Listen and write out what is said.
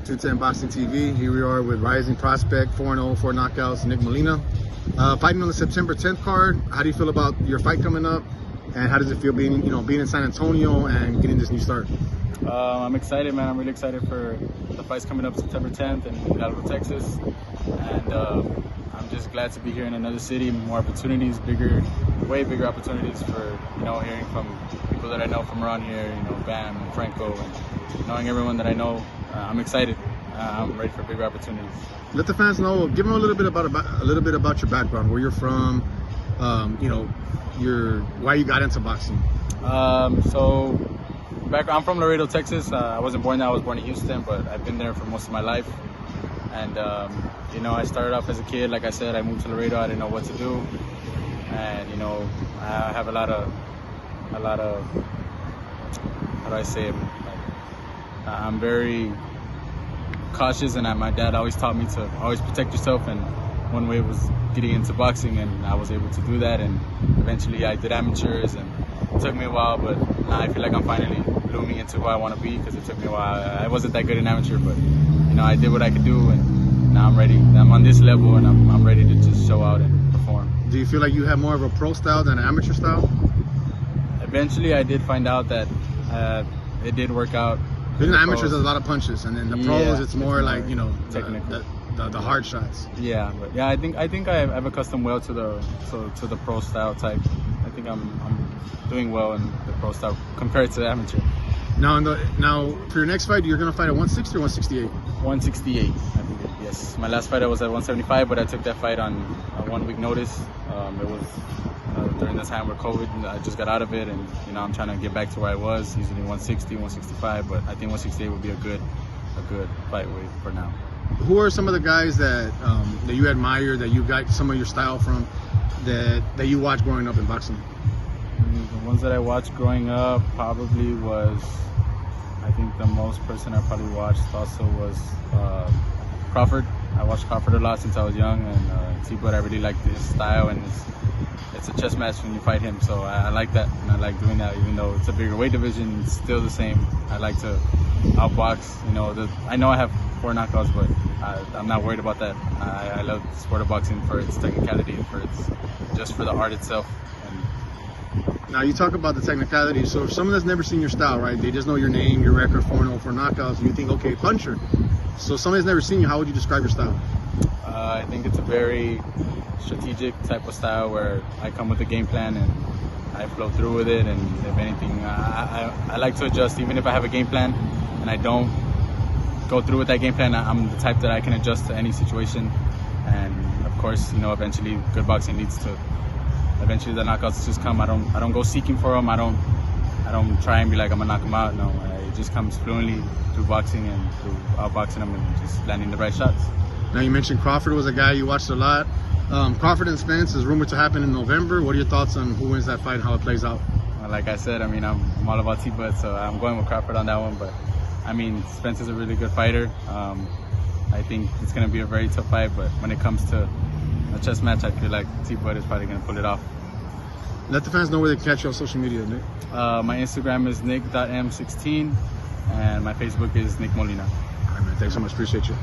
210 Boxing TV. Here we are with rising prospect, 4-0, 4 knockouts, Nick Molina. Fighting on the September 10th card. How do you feel about your fight coming up? And how does it feel being in San Antonio and getting this new start? I'm excited, man. I'm really excited for the fights coming up September 10th in Galveston, Texas. And I'm just glad to be here in another city, more opportunities, way bigger opportunities for, hearing from people that I know from around here, Bam and Franco, and knowing everyone that I know. I'm excited. I'm ready for bigger opportunities. Let the fans know, give them a little bit about your background, where you're from, why you got into boxing. I'm from Laredo, Texas. I wasn't born there. I was born in Houston, but I've been there for most of my life. And I started off as a kid. Like I said, I moved to Laredo. I didn't know what to do, and I have a lot of how do I say it? I'm very cautious, and my dad always taught me to always protect yourself. And one way was getting into boxing, and I was able to do that. And eventually, I did amateurs, and it took me a while, but now I feel like I'm finally blooming into who I want to be, because it took me a while. I wasn't that good in amateur, but I did what I could do, and now I'm ready. I'm on this level, and I'm ready to just show out and perform. Do you feel like you have more of a pro style than an amateur style? Eventually, I did find out that it did work out. Because in amateurs, there's a lot of punches, and then the pros, it's more like technical, the hard shots. Yeah, but I think I've accustomed well to the pro style type. I think I'm doing well in the pro style compared to the amateur. Now for your next fight, you're gonna fight at 160 or 168? 168, I think. Yes, my last fight I was at 175, but I took that fight on a 1 week notice. It was during the time where COVID, I just got out of it, and I'm trying to get back to where I was, usually 160, 165, but I think 168 would be a good fight weight for now. Who are some of the guys that you admire, that you got some of your style from, that you watched growing up in boxing? The ones that I watched growing up probably was, I think the most person I probably watched also was Crawford. I watched Crawford a lot since I was young, and T-Bud, I really liked his style, and it's a chess match when you fight him, so I like that, and I like doing that. Even though it's a bigger weight division, it's still the same. I like to outbox. I know I have 4 knockouts, but I'm not worried about that. I love the sport of boxing for its technicality and just for the art itself. Now you talk about the technicality, so if someone that's never seen your style, right, they just know your name, your record, 4-0, 4 knockouts, and you think, okay, puncher. So someone that's never seen you, how would you describe your style? I think it's a very strategic type of style where I come with a game plan and I flow through with it, and if anything, I like to adjust. Even if I have a game plan and I don't go through with that game plan, I'm the type that I can adjust to any situation. And of course, eventually good boxing leads to eventually the knockouts just come. I don't go seeking for them. I don't try and be like I'm gonna knock them out. No, it just comes fluently through boxing and through outboxing them and just landing the right shots. Now you mentioned Crawford was a guy you watched a lot. Crawford and Spence is rumored to happen in November. What are your thoughts on who wins that fight and how it plays out? Well, like I said, I'm all about T-Bud, so I'm going with Crawford on that one. But Spence is a really good fighter. I think it's going to be a very tough fight, but when it comes to a chess match, I feel like T-Bud is probably going to pull it off. Let the fans know where they can catch you on social media, Nick. My Instagram is nick.m16, and my Facebook is Nick Molina. All right, man. Thanks so much. Appreciate you.